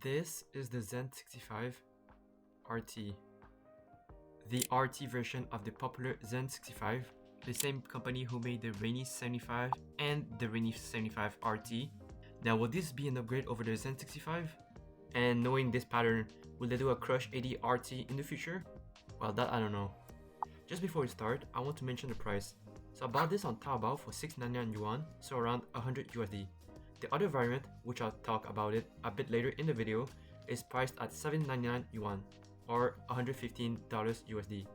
This is the Zen65RT, the RT version of the popular Zen65, the same company who made the Rainy75 and the Rainy75RT. Now, will this be an upgrade over the Zen65? And knowing this pattern, will they do a Crush 80 RT in the future? Well, that I don't know. Just before we start, I want to mention the price. So I bought this on Taobao for 699 yuan, so around 100 USD. The other variant, which I'll talk about it a bit later in the video, is priced at 799 yuan, or $115 USD.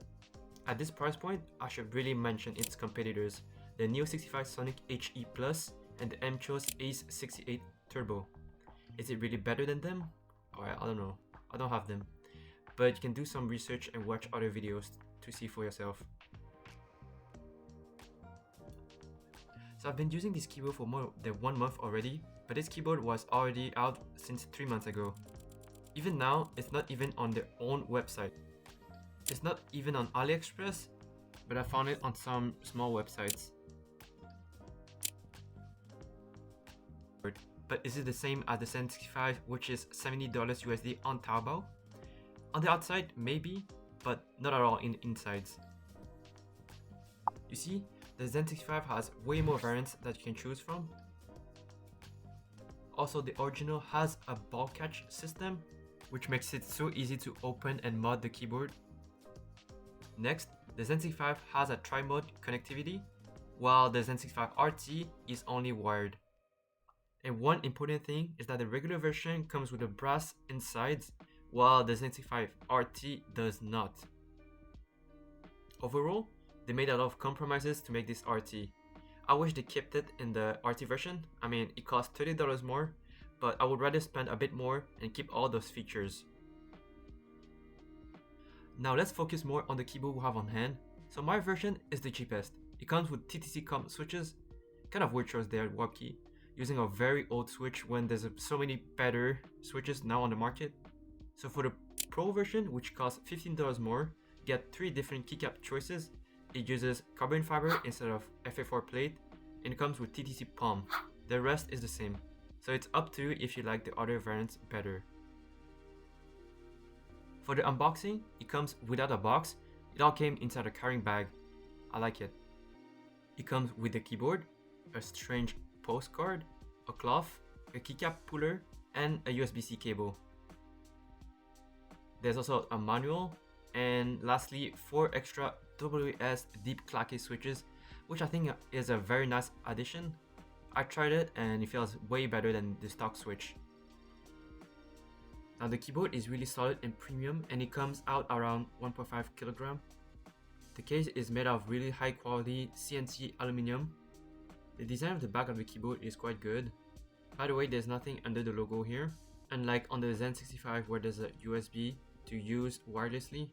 At this price point, I should really mention its competitors, the Neo 65 Sonic HE Plus and the MCHO's Ace 68 Turbo. Is it really better than them? Well, I don't know, I don't have them. But you can do some research and watch other videos to see for yourself. So I've been using this keyboard for more than 1 month already, but this keyboard was already out since 3 months ago. Even now, it's not even on their own website. It's not even on Aliexpress, but I found it on some small websites. But is it the same as the Zen65, which is $70 USD on Taobao? On the outside, maybe, but not at all in the insides. You see, the Zen65 has way more variants that you can choose from. Also, the original has a ball catch system, which makes it so easy to open and mod the keyboard. Next, the Zen65 has a tri-mode connectivity, while the Zen65RT is only wired. And one important thing is that the regular version comes with a brass insides, while the Zen65RT does not. Overall, they made a lot of compromises to make this RT. I wish they kept it in the RT version. I mean, it costs $30 more, but I would rather spend a bit more and keep all those features. Now let's focus more on the keyboard we have on hand. So my version is the cheapest. It comes with TTC comp switches. Kind of weird choice there at Wobkey, using a very old switch when there's so many better switches now on the market. So for the Pro version, which costs $15 more, you get 3 different keycap choices. It uses carbon fiber instead of FA4 plate, and it comes with TTC palm. The rest is the same, so it's up to you if you like the other variants better. For the unboxing, it comes without a box. It all came inside a carrying bag. I like it. It comes with the keyboard, a strange postcard, a cloth, a keycap puller, and a USB-C cable. There's also a manual, and lastly 4 extra WS deep clacky switches, which I think is a very nice addition. I tried it and it feels way better than the stock switch. Now the keyboard is really solid and premium, and it comes out around 1.5 kg. The case is made of really high quality CNC aluminum. The design of the back of the keyboard is quite good. By the way, there's nothing under the logo here, unlike on the Zen65 where there's a USB to use wirelessly.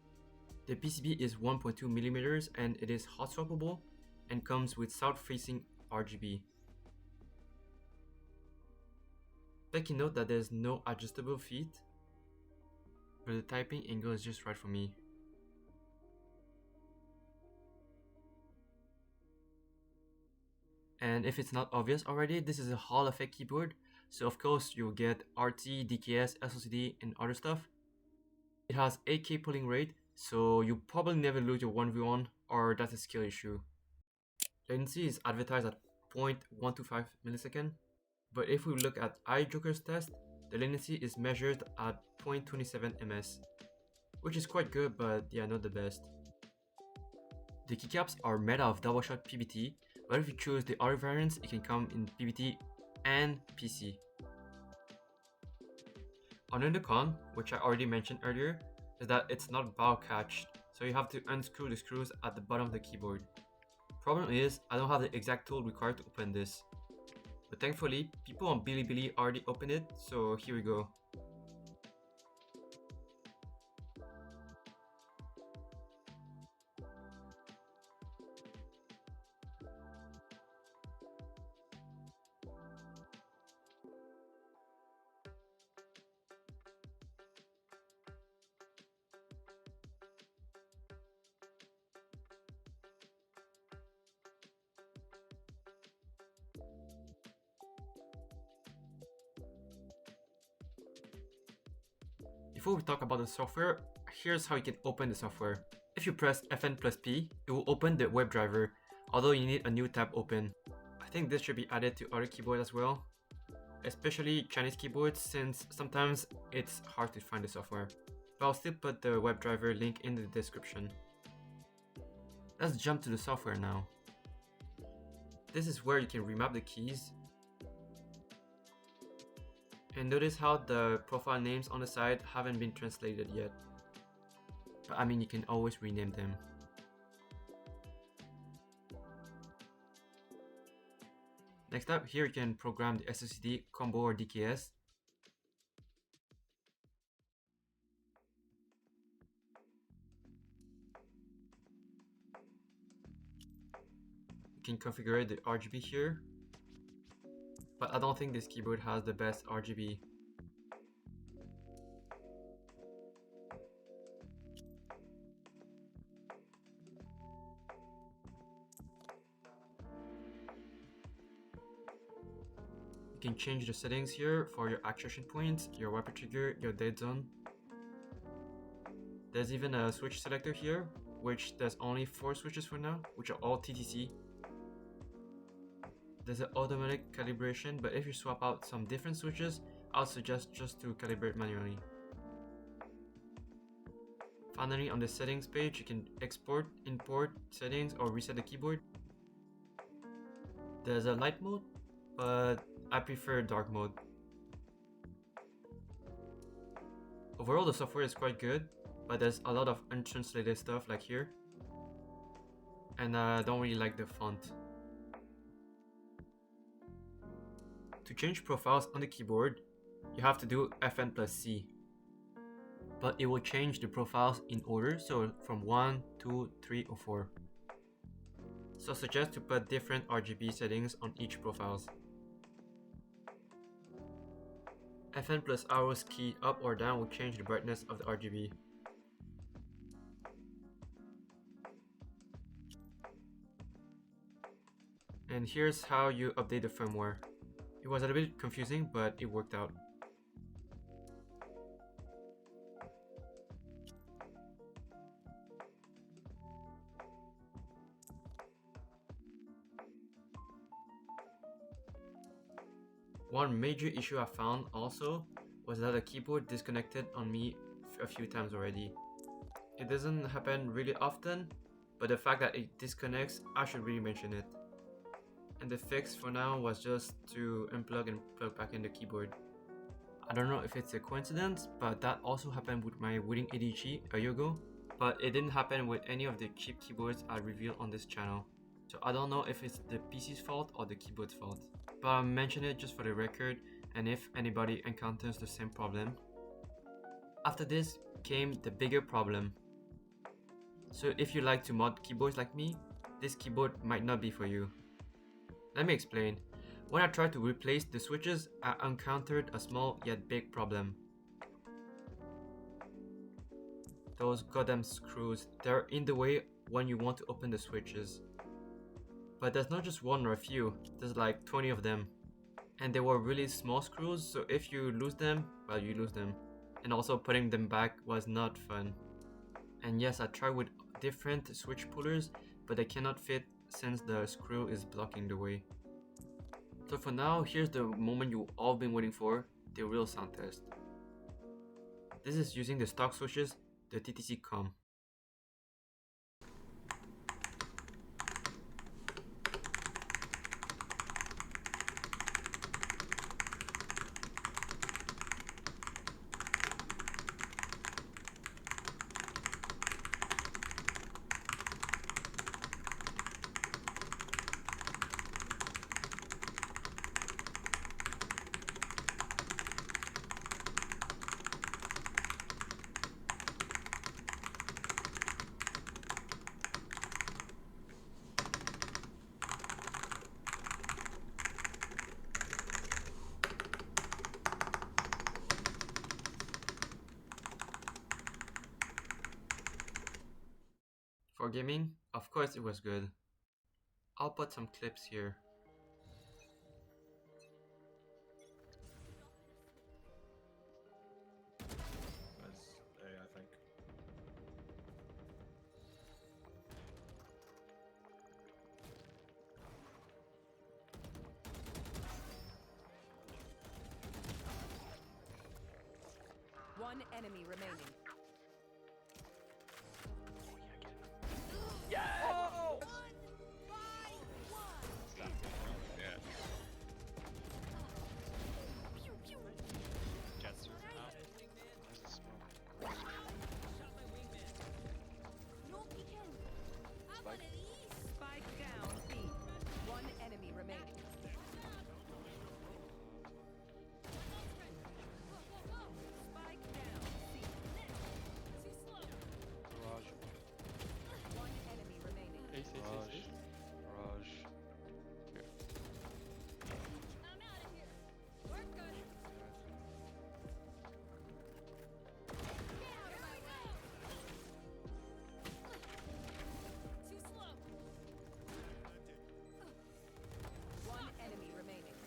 The PCB is 1.2mm and it is hot swappable and comes with south-facing RGB. Take note that there's no adjustable feet, but the typing angle is just right for me. And if it's not obvious already, this is a Hall effect keyboard, so of course you'll get RT, DKS, SOCD and other stuff. It has 8K polling rate, so you probably never lose your 1v1, or that's a skill issue. Latency is advertised at 0.125 millisecond, but if we look at iJoker's test, the latency is measured at 0.27 ms, which is quite good, but yeah, not the best. The keycaps are made of double shot PBT, but if you choose the other variants, it can come in PBT and PC. Another con, which I already mentioned earlier, is that it's not ball catched, so you have to unscrew the screws at the bottom of the keyboard. Problem is, I don't have the exact tool required to open this. But thankfully, people on Bilibili already opened it, so here we go. Before we talk about the software, here's how you can open the software. If you press Fn+P, it will open the WebDriver, although you need a new tab open. I think this should be added to other keyboards as well, especially Chinese keyboards, since sometimes it's hard to find the software. But I'll still put the WebDriver link in the description. Let's jump to the software now. This is where you can remap the keys. And notice how the profile names on the side haven't been translated yet. But I mean, you can always rename them. Next up, here you can program the SOCD, combo or DKS. You can configure the RGB here. But I don't think this keyboard has the best RGB. You can change the settings here for your actuation points, your rapid trigger, your dead zone. There's even a switch selector here, which there's only 4 switches for now, which are all TTC. There's an automatic calibration, but if you swap out some different switches, I'll suggest just to calibrate manually. Finally, on the settings page, you can export, import settings, or reset the keyboard. There's a light mode, but I prefer dark mode. Overall, the software is quite good, but there's a lot of untranslated stuff like here. And I don't really like the font. To change profiles on the keyboard, you have to do Fn+C. But it will change the profiles in order, so from 1, 2, 3 or 4. So I suggest to put different RGB settings on each profiles. Fn plus arrows key up or down will change the brightness of the RGB. And here's how you update the firmware. It was a little bit confusing, but it worked out. One major issue I found also was that the keyboard disconnected on me a few times already. It doesn't happen really often, but the fact that it disconnects, I should really mention it. And the fix for now was just to unplug and plug back in the keyboard. I don't know if it's a coincidence, but that also happened with my wooting ADG a year ago, but it didn't happen with any of the cheap keyboards I revealed on this channel. So I don't know if it's the PC's fault or the keyboard's fault. But I'll mention it just for the record, and if anybody encounters the same problem. After this came the bigger problem. So if you like to mod keyboards like me, this keyboard might not be for you. Let me explain. When I tried to replace the switches, I encountered a small yet big problem. Those goddamn screws, they're in the way when you want to open the switches. But there's not just one or a few, there's like 20 of them. And they were really small screws, so if you lose them, well, you lose them. And also putting them back was not fun. And yes, I tried with different switch pullers, but they cannot fit since the screw is blocking the way. So for now, here's the moment you've all been waiting for, the real sound test. This is using the stock switches, the TTC COM. For gaming, of course it was good. I'll put some clips here. One enemy remaining. Yeah! Oh! Yeah. Jets are out. Where's the smoke? Spike. Spike down. B. One enemy remaining. Spike down. C. Raj. One enemy remaining. Ace. Raj. Here. One enemy remaining.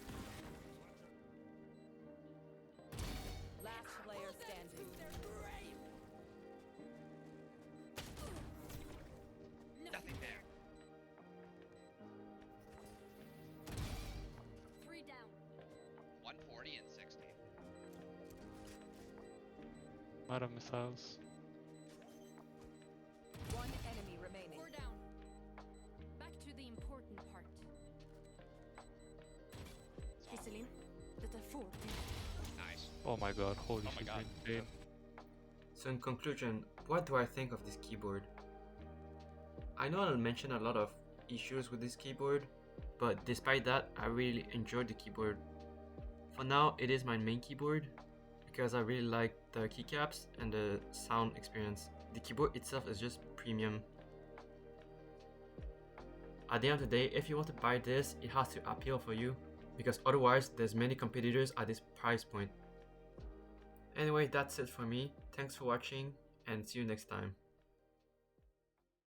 Last player standing. Nothing there. 3 down. 140 and 60. Not a missiles. One enemy remaining. 4 down. Back to the important part. Iselin, detta får du. Nice. Oh my god, holy Oh my shit, god. insane. So in conclusion, what do I think of this keyboard? I know I'll mention a lot of issues with this keyboard, but despite that, I really enjoyed the keyboard. For now, it is my main keyboard because I really like the keycaps and the sound experience. The keyboard itself is just premium. At the end of the day, if you want to buy this, it has to appeal for you because otherwise there's many competitors at this price point. Anyway, that's it for me. Thanks for watching and see you next time.